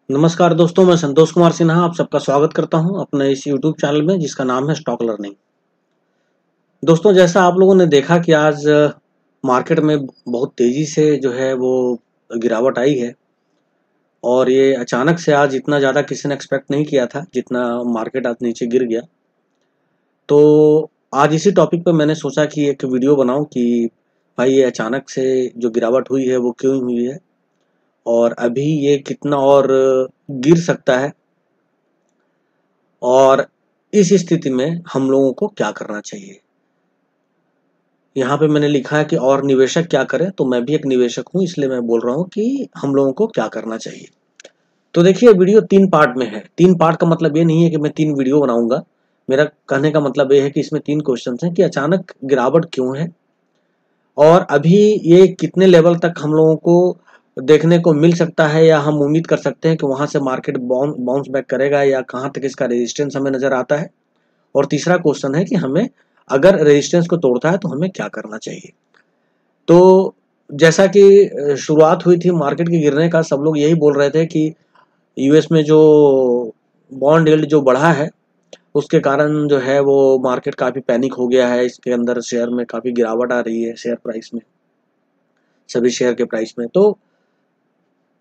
नमस्कार दोस्तों, मैं संतोष कुमार सिन्हा आप सबका स्वागत करता हूं अपने इस यूट्यूब चैनल में जिसका नाम है स्टॉक लर्निंग। दोस्तों, जैसा आप लोगों ने देखा कि आज मार्केट में बहुत तेज़ी से जो है वो गिरावट आई है और ये अचानक से आज इतना ज़्यादा किसी ने एक्सपेक्ट नहीं किया था जितना मार्केट आज नीचे गिर गया। तो आज इसी टॉपिक पे मैंने सोचा कि एक वीडियो बनाऊं कि भाई ये अचानक से जो गिरावट हुई है वो क्यों हुई है और अभी ये कितना और गिर सकता है और इस स्थिति में हम लोगों को क्या करना चाहिए। यहाँ पे मैंने लिखा है कि और निवेशक क्या करें, तो मैं भी एक निवेशक हूँ इसलिए मैं बोल रहा हूँ कि हम लोगों को क्या करना चाहिए। तो देखिए, वीडियो 3 पार्ट में है। 3 पार्ट का मतलब ये नहीं है कि मैं 3 वीडियो बनाऊंगा। मेरा कहने का मतलब ये है कि इसमें 3 क्वेश्चंस हैं कि अचानक गिरावट क्यों है और अभी ये कितने लेवल तक हम लोगों को देखने को मिल सकता है या हम उम्मीद कर सकते हैं कि वहां से मार्केट बाउंस बैक करेगा या कहाँ तक इसका रेजिस्टेंस हमें नजर आता है। और तीसरा क्वेश्चन है कि हमें अगर रेजिस्टेंस को तोड़ता है तो हमें क्या करना चाहिए। तो जैसा कि शुरुआत हुई थी मार्केट के गिरने का, सब लोग यही बोल रहे थे कि यूएस में जो बॉन्ड यील्ड जो बढ़ा है उसके कारण जो है वो मार्केट काफ़ी पैनिक हो गया है। इसके अंदर शेयर में काफ़ी गिरावट आ रही है, शेयर प्राइस में, सभी शेयर के प्राइस में। तो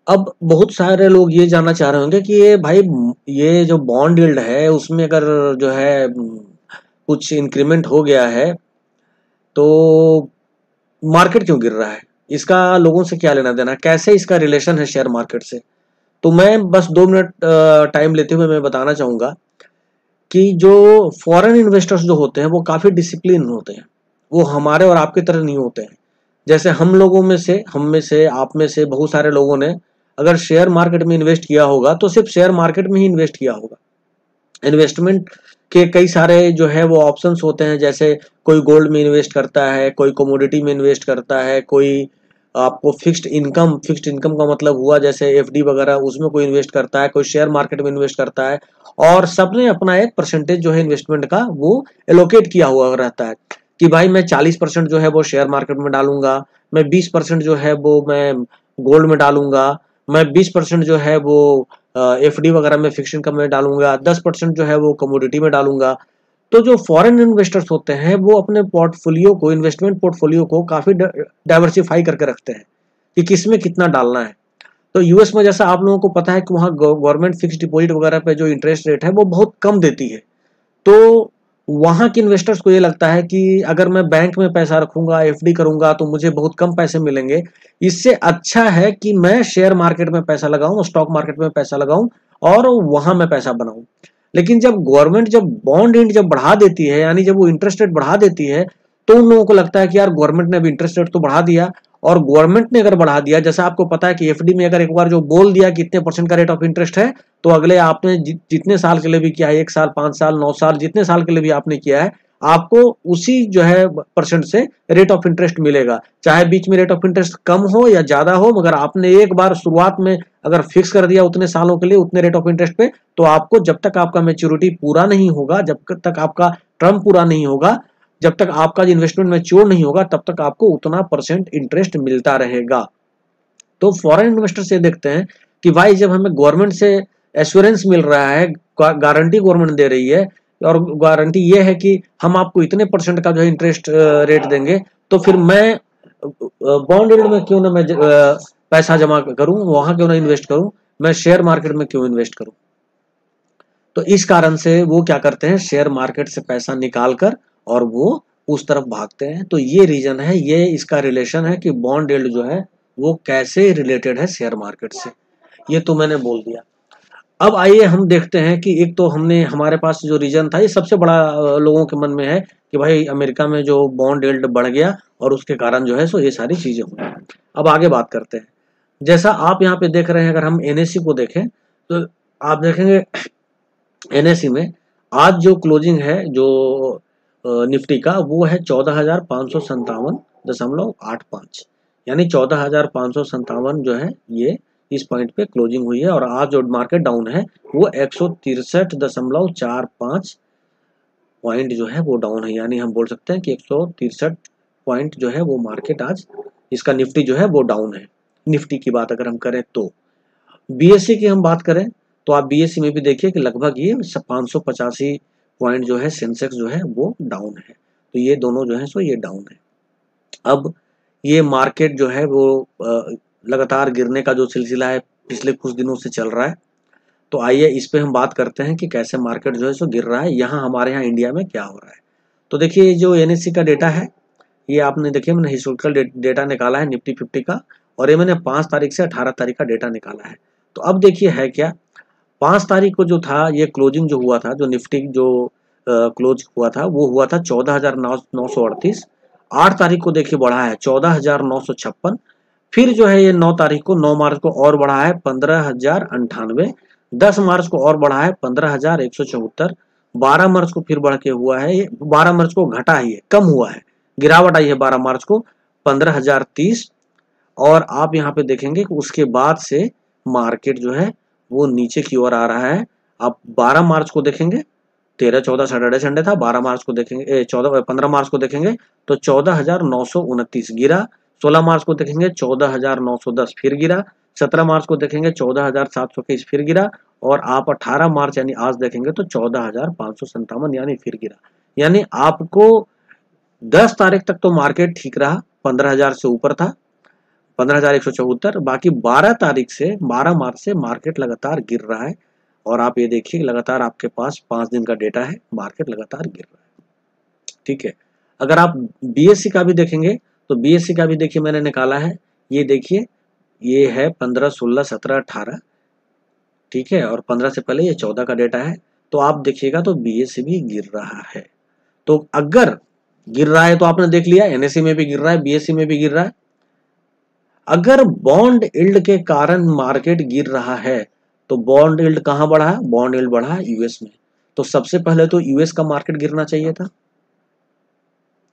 अब बहुत सारे लोग ये जानना चाह रहे होंगे कि ये भाई ये जो बॉन्ड यील्ड है उसमें अगर जो है कुछ इंक्रीमेंट हो गया है तो मार्केट क्यों गिर रहा है, इसका लोगों से क्या लेना देना, कैसे इसका रिलेशन है शेयर मार्केट से। तो मैं बस 2 मिनट टाइम लेते हुए मैं बताना चाहूंगा कि जो फॉरेन इन्वेस्टर्स जो होते हैं वो काफी डिसिप्लिन होते हैं। वो हमारे और आपकी तरह नहीं होते हैं। जैसे हम में से आप में से बहुत सारे लोगों ने अगर शेयर मार्केट में इन्वेस्ट किया होगा तो सिर्फ शेयर मार्केट में ही इन्वेस्ट किया होगा। इन्वेस्टमेंट के कई सारे जो है वो ऑप्शंस होते हैं, जैसे कोई गोल्ड में इन्वेस्ट करता है, कोई कमोडिटी में इन्वेस्ट करता है, कोई आपको फिक्स्ड इनकम का मतलब हुआ जैसे एफडी वगैरह, उसमें कोई इन्वेस्ट करता है, कोई शेयर मार्केट में इन्वेस्ट करता है। और सबने अपना एक परसेंटेज जो है इन्वेस्टमेंट का वो एलोकेट किया हुआ रहता है कि भाई मैं 40% जो है वो शेयर मार्केट में डालूंगा, मैं 20% जो है वो मैं गोल्ड में डालूंगा, मैं 20% जो है वो एफडी वगैरह में फिक्स इनकम में डालूंगा, 10% जो है वो कमोडिटी में डालूंगा। तो जो फॉरेन इन्वेस्टर्स होते हैं वो अपने पोर्टफोलियो को, इन्वेस्टमेंट पोर्टफोलियो को काफी डाइवर्सिफाई करके रखते हैं कि किसमें कितना डालना है। तो यूएस में जैसा आप लोगों को पता है कि वहाँ गवर्नमेंट फिक्स डिपॉजिट वगैरह पे जो इंटरेस्ट रेट है वो बहुत कम देती है। तो वहाँ के इन्वेस्टर्स को ये लगता है कि अगर मैं बैंक में पैसा रखूंगा, एफडी करूंगा तो मुझे बहुत कम पैसे मिलेंगे। इससे अच्छा है कि मैं शेयर मार्केट में पैसा लगाऊं, स्टॉक मार्केट में पैसा लगाऊं और वहां मैं पैसा बनाऊं। लेकिन जब गवर्नमेंट जब बॉन्ड यील्ड जब बढ़ा देती है, यानी जब वो इंटरेस्ट रेट बढ़ा देती है, तो उन लोगों को लगता है कि यार गवर्नमेंट ने अभी इंटरेस्ट रेट तो बढ़ा दिया, और गवर्नमेंट ने अगर बढ़ा दिया, जैसा आपको पता है कि एफडी में अगर एक बार जो बोल दिया कि इतने परसेंट का रेट ऑफ इंटरेस्ट है, तो अगले आपने जितने साल के लिए भी किया है, 1 साल, 5 साल, 9 साल, जितने साल के लिए भी आपने किया है, आपको उसी जो है परसेंट से रेट ऑफ इंटरेस्ट मिलेगा। चाहे बीच में रेट ऑफ इंटरेस्ट कम हो या ज्यादा हो, मगर आपने एक बार शुरुआत में अगर फिक्स कर दिया उतने सालों के लिए उतने रेट ऑफ इंटरेस्ट पे, तो आपको जब तक आपका मैच्योरिटी पूरा नहीं होगा, जब तक आपका टर्म पूरा नहीं होगा, जब तक आपका इन्वेस्टमेंट मैच्योर नहीं होगा, तब तक आपको उतना परसेंट इंटरेस्ट मिलता रहेगा। तो फॉरेन इन्वेस्टर से देखते हैं कि भाई जब हमें गवर्नमेंट से एश्योरेंस मिल रहा है, गारंटी गवर्नमेंट दे रही है, और गारंटी ये है कि हम आपको इतने परसेंट का जो है इंटरेस्ट रेट देंगे, तो फिर मैं बॉन्ड यील्ड में क्यों ना मैं पैसा जमा करूं, वहां क्यों ना इन्वेस्ट करूं, मैं शेयर मार्केट में क्यों इन्वेस्ट करूं। तो इस कारण से वो क्या करते हैं, शेयर मार्केट से पैसा निकाल कर और वो उस तरफ भागते हैं। तो ये रीजन है, ये इसका रिलेशन है कि बॉन्ड यील्ड जो है वो कैसे रिलेटेड है शेयर मार्केट से। ये तो मैंने बोल दिया। अब आइए हम देखते हैं कि एक तो हमने हमारे पास जो रीजन था, ये सबसे बड़ा लोगों के मन में है कि भाई अमेरिका में जो बॉन्ड यील्ड बढ़ गया और उसके कारण जो है सो ये सारी चीजें हुई। अब आगे बात करते हैं। जैसा आप यहाँ पे देख रहे हैं, अगर हम एनएससी को देखें तो आप देखेंगे एनएससी में आज जो क्लोजिंग है जो निफ्टी का, वो है 14,557.85, यानी 14,557 जो है ये इस पॉइंट पे क्लोजिंग हुई है। और आज जो मार्केट डाउन है वो 163.45 पॉइंट जो है वो डाउन है, यानी हम बोल सकते हैं कि 163 पॉइंट जो है वो मार्केट आज इसका निफ्टी जो है वो डाउन है। निफ्टी की बात अगर हम करें तो बीएससी की हम बात करें तो आप बीएससी में भी देखिए कि लगभग ये 585 पॉइंट जो है सेंसेक्स जो है वो डाउन है। तो ये दोनों जो है सो ये डाउन है। अब ये मार्केट जो है वो लगातार गिरने का जो सिलसिला है पिछले कुछ दिनों से चल रहा है। तो आइए इस पे हम बात करते हैं कि कैसे मार्केट जो है सो गिर रहा है, यहाँ हमारे यहाँ इंडिया में क्या हो रहा है। तो देखिए जो एनएससी का डेटा है, ये आपने देखिए मैंने हिस्टोरिकल डेटा निकाला है निफ्टी 50 का, और ये मैंने 5 तारीख से 18 तारीख का डेटा निकाला है। तो अब देखिए है क्या, 5 तारीख को जो था ये क्लोजिंग जो हुआ था, जो निफ्टी जो क्लोज हुआ था वो हुआ था 14,938। 8 तारीख को देखिए बढ़ा है 14,956। फिर जो है ये 9 तारीख को 9 मार्च को और बढ़ा है 15,098। 10 मार्च को और बढ़ा है 15,174। 12 मार्च को फिर बढ़ के हुआ है, ये 12 मार्च को घटा है, ये कम हुआ है, गिरावट आई है 12 मार्च को 15,030। और आप यहाँ पे देखेंगे कि उसके बाद से मार्केट जो है वो नीचे की ओर आ रहा है। आप 12 मार्च को देखेंगे, 13 14 सैटरडे संडे था, 12 मार्च को देखेंगे 15 मार्च को देखेंगे तो 14,929 गिरा। 16 मार्च को देखेंगे 14,910 फिर गिरा। 17 मार्च को देखेंगे 14,721 फिर गिरा। और आप 18 मार्च यानी आज देखेंगे तो 14,557 यानी फिर गिरा। यानी आपको 10 तारीख तक तो मार्केट ठीक रहा, 15,000 से ऊपर था, 15,174। बाकी 12 तारीख से 12 मार्च से मार्केट लगातार गिर रहा है। और आप ये देखिए लगातार आपके पास 5 दिन का डेटा है, मार्केट लगातार गिर रहा है। ठीक है, अगर आप बीएससी का भी देखेंगे तो बीएससी का भी देखिए मैंने निकाला है, ये देखिए ये है 15 16 17 18। ठीक है, और 15 से पहले ये 14 का डेटा है। तो आप देखिएगा तो बीएससी भी गिर रहा है। तो अगर गिर रहा है तो आपने देख लिया एनएससी में भी गिर रहा है, बीएससी में भी गिर रहा है। अगर बॉन्ड यील्ड के कारण मार्केट गिर रहा है तो बॉन्ड यील्ड कहां बढ़ा है, बॉन्ड यील्ड बढ़ा है यूएस में। तो सबसे पहले तो यूएस का मार्केट गिरना चाहिए था,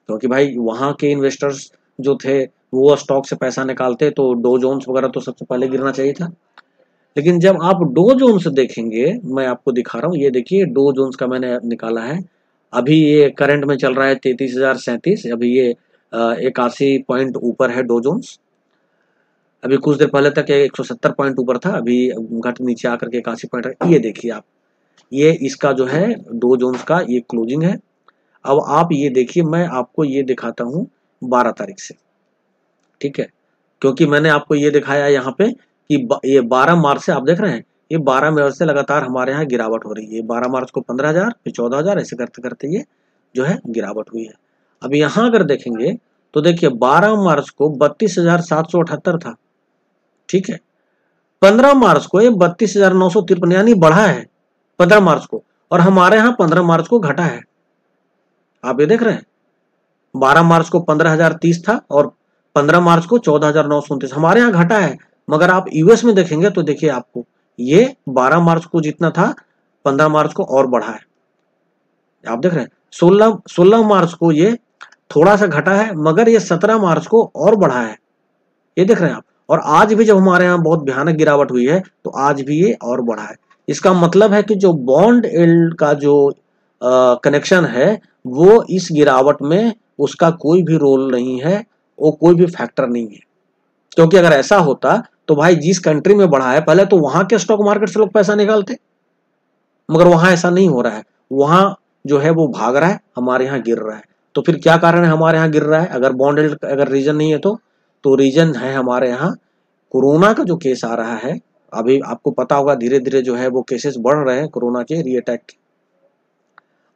क्योंकि भाई वहां के इन्वेस्टर्स जो थे वो स्टॉक से पैसा निकालते, तो डो जोन्स वगैरह तो सबसे पहले गिरना चाहिए था। लेकिन जब आप डो जोन्स देखेंगे, मैं आपको दिखा रहा हूँ, ये देखिए डो जोन्स का मैंने निकाला है। अभी ये करंट में चल रहा है 33,037। अभी ये 81 पॉइंट ऊपर है डो जोन्स। अभी कुछ देर पहले तक 170 पॉइंट ऊपर था, अभी घट नीचे आकर के 81 पॉइंट है। ये देखिए आप, ये इसका जो है डो जोन्स का ये क्लोजिंग है। अब आप ये देखिए, मैं आपको ये दिखाता हूँ 12 तारीख से। ठीक है, क्योंकि मैंने आपको ये दिखाया यहाँ पे कि ये 12 मार्च से आप देख रहे हैं, ये 12 मार्च से लगातार हमारे यहाँ गिरावट हो रही है। 12 मार्च को 15,000, फिर 14,000, ऐसे करते करते ये जो है गिरावट हुई है। अब यहाँ अगर देखेंगे तो देखिए 12 मार्च को 32,778 था। ठीक है, 15 मार्च को ये 32,953 यानी बढ़ा है 15 मार्च को, और हमारे यहाँ 15 मार्च को घटा है। आप ये देख रहे हैं, 12 मार्च को 15,030 था और 15 मार्च को 14,929 हमारे यहाँ घटा है। मगर आप यूएस में देखेंगे तो देखिए आपको ये 12 मार्च को जितना था 15 मार्च को और बढ़ा है। आप देख रहे हैं 16 मार्च को ये थोड़ा सा घटा है, मगर ये 17 मार्च को और बढ़ा है। ये देख रहे हैं आप। और आज भी जब हमारे यहाँ बहुत भयानक गिरावट हुई है तो आज भी ये और बढ़ा है। इसका मतलब है कि जो बॉन्ड यील्ड का जो कनेक्शन है वो इस गिरावट में उसका कोई भी रोल नहीं है, वो कोई भी फैक्टर नहीं है। क्योंकि अगर ऐसा होता तो भाई जिस कंट्री में बढ़ा है पहले तो वहां के स्टॉक मार्केट से लोग पैसा निकालते, मगर वहां ऐसा नहीं हो रहा है। वहां जो है वो भाग रहा है, हमारे यहाँ गिर रहा है। तो फिर क्या कारण है हमारे यहाँ गिर रहा है? अगर बॉन्ड यील्ड अगर रीजन नहीं है तो रीजन है हमारे यहाँ कोरोना का जो केस आ रहा है। अभी आपको पता होगा धीरे धीरे जो है वो केसेस बढ़ रहे हैं कोरोना के रीअटैक के,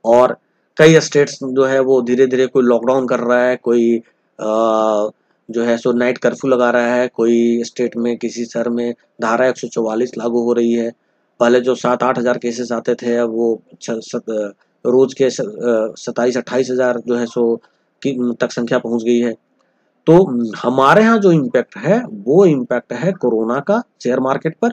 और कई स्टेट्स जो है वो धीरे धीरे कोई लॉकडाउन कर रहा है, कोई जो है सो नाइट कर्फ्यू लगा रहा है, कोई स्टेट में किसी शहर में धारा 144 लागू हो रही है। पहले जो 7-8 हजार केसेस आते थे अब वो रोज के 27-28 हजार जो है सो की तक संख्या पहुंच गई है। तो हमारे यहाँ जो इम्पैक्ट है वो इम्पैक्ट है कोरोना का शेयर मार्केट पर।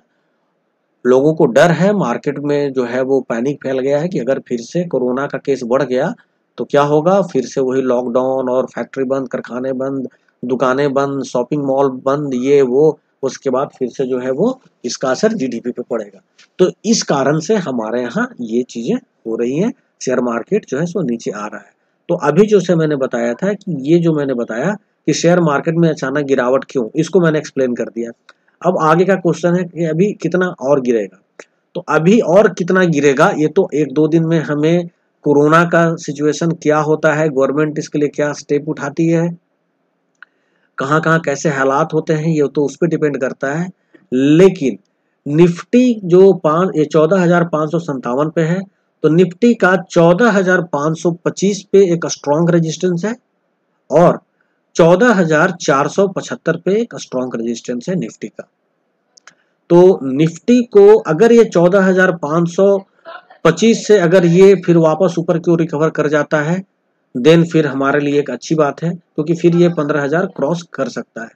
लोगों को डर है, मार्केट में जो है वो पैनिक फैल गया है कि अगर फिर से कोरोना का केस बढ़ गया तो क्या होगा, फिर से वही लॉकडाउन और फैक्ट्री बंद, कारखाने बंद, दुकानें बंद, शॉपिंग मॉल बंद, ये वो, उसके बाद फिर से जो है वो इसका असर जीडीपी पे पड़ेगा। तो इस कारण से हमारे यहाँ ये चीजें हो रही हैं, शेयर मार्केट जो है सो नीचे आ रहा है। तो अभी जो से मैंने बताया था कि ये जो मैंने बताया कि शेयर मार्केट में अचानक गिरावट क्यों, इसको मैंने एक्सप्लेन कर दिया। अब आगे का क्वेश्चन है कि अभी कितना और गिरेगा। तो अभी और कितना गिरेगा ये तो 1-2 दिन में हमें कोरोना का सिचुएशन क्या होता है, गवर्नमेंट इसके लिए क्या स्टेप उठाती है, कहाँ कहाँ कैसे हालात होते हैं, ये तो उस पर डिपेंड करता है। लेकिन निफ्टी जो 14,557 पे है, तो निफ्टी का 14,525 पे एक स्ट्रॉन्ग रेजिस्टेंस है और 14,475 पे एक स्ट्रॉन्ग रेजिस्टेंस है निफ्टी का। तो निफ्टी को अगर ये 14,525 से अगर ये फिर वापस ऊपर क्यों रिकवर कर जाता है, देन फिर हमारे लिए एक अच्छी बात है, क्योंकि फिर ये 15,000 क्रॉस कर सकता है।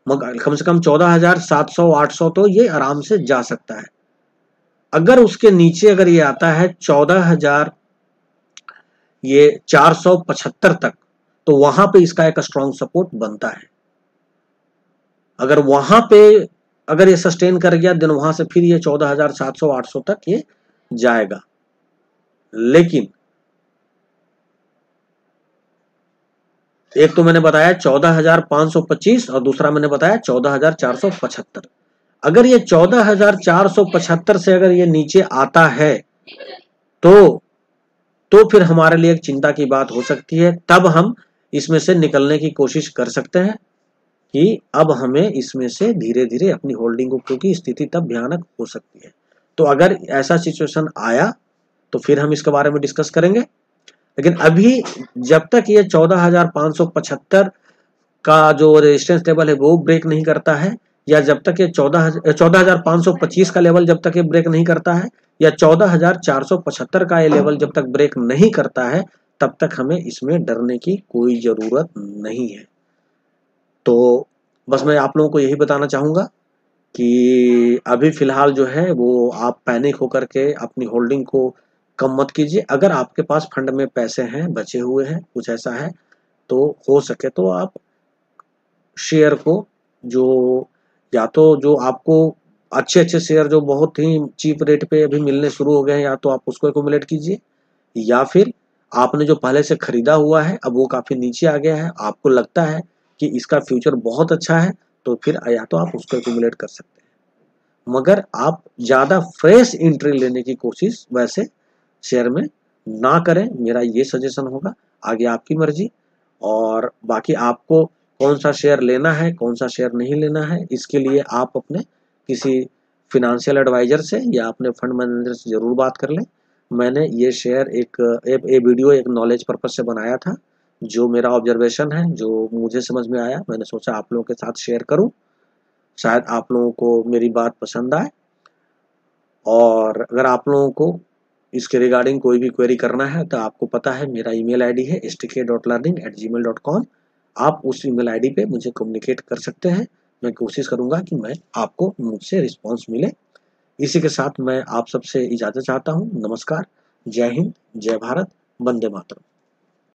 मगर कम से कम 14,700-800 तो ये आराम से जा सकता है। अगर उसके नीचे अगर ये आता है 14,475 तक, तो वहां पे इसका एक स्ट्रॉन्ग सपोर्ट बनता है। अगर वहां पे अगर ये सस्टेन कर गया, देन वहां से फिर ये 14,700-800 तक ये जाएगा। लेकिन एक तो मैंने बताया 14,525 और दूसरा मैंने बताया 14,475। अगर ये 14,475 से अगर ये नीचे आता है तो फिर हमारे लिए एक चिंता की बात हो सकती है। तब हम इसमें से निकलने की कोशिश कर सकते हैं कि अब हमें इसमें से धीरे धीरे अपनी होल्डिंग को, क्योंकि स्थिति तब भयानक हो सकती है। तो अगर ऐसा सिचुएशन आया तो फिर हम इसके बारे में डिस्कस करेंगे। लेकिन अभी जब तक ये 14,575 का जो रेजिस्टेंस लेवल है वो ब्रेक नहीं करता है, या जब तक ये 14,525 का लेवल जब तक ये ब्रेक नहीं करता है, या 14,475 का ये लेवल जब तक ब्रेक नहीं करता है, तब तक हमें इसमें डरने की कोई जरूरत नहीं है। तो बस मैं आप लोगों को यही बताना चाहूंगा कि अभी फिलहाल जो है वो आप पैनिक होकर के अपनी होल्डिंग को कम मत कीजिए। अगर आपके पास फंड में पैसे हैं, बचे हुए हैं, कुछ ऐसा है, तो हो सके तो आप शेयर को, जो या तो जो आपको अच्छे अच्छे शेयर जो बहुत ही चीप रेट पे अभी मिलने शुरू हो गए हैं, या तो आप उसको एक्यूमुलेट कीजिए, या फिर आपने जो पहले से खरीदा हुआ है अब वो काफी नीचे आ गया है, आपको लगता है कि इसका फ्यूचर बहुत अच्छा है, तो फिर या तो आप उसको एक्यूमुलेट कर सकते हैं। मगर आप ज्यादा फ्रेश एंट्री लेने की कोशिश वैसे शेयर में ना करें, मेरा ये सजेशन होगा। आगे आपकी मर्जी। और बाकी आपको कौन सा शेयर लेना है, कौन सा शेयर नहीं लेना है, इसके लिए आप अपने किसी फिनेंशियल एडवाइजर से या अपने फंड मैनेजर से जरूर बात कर लें। मैंने ये शेयर एक वीडियो एक नॉलेज पर्पज से बनाया था, जो मेरा ऑब्जर्वेशन है, जो मुझे समझ में आया, मैंने सोचा आप लोगों के साथ शेयर करूं। शायद आप लोगों को मेरी बात पसंद आए। और अगर आप लोगों को इसके रिगार्डिंग कोई भी क्वेरी करना है तो आपको पता है मेरा ईमेल आईडी है stk.learning@gmail.com। आप उस ईमेल आईडी पे मुझे कम्युनिकेट कर सकते हैं। मैं कोशिश करूंगा कि मैं आपको मुझसे रिस्पांस मिले। इसी के साथ मैं आप सबसे इजाजत चाहता हूं। नमस्कार, जय हिंद, जय भारत, वंदे मातरम।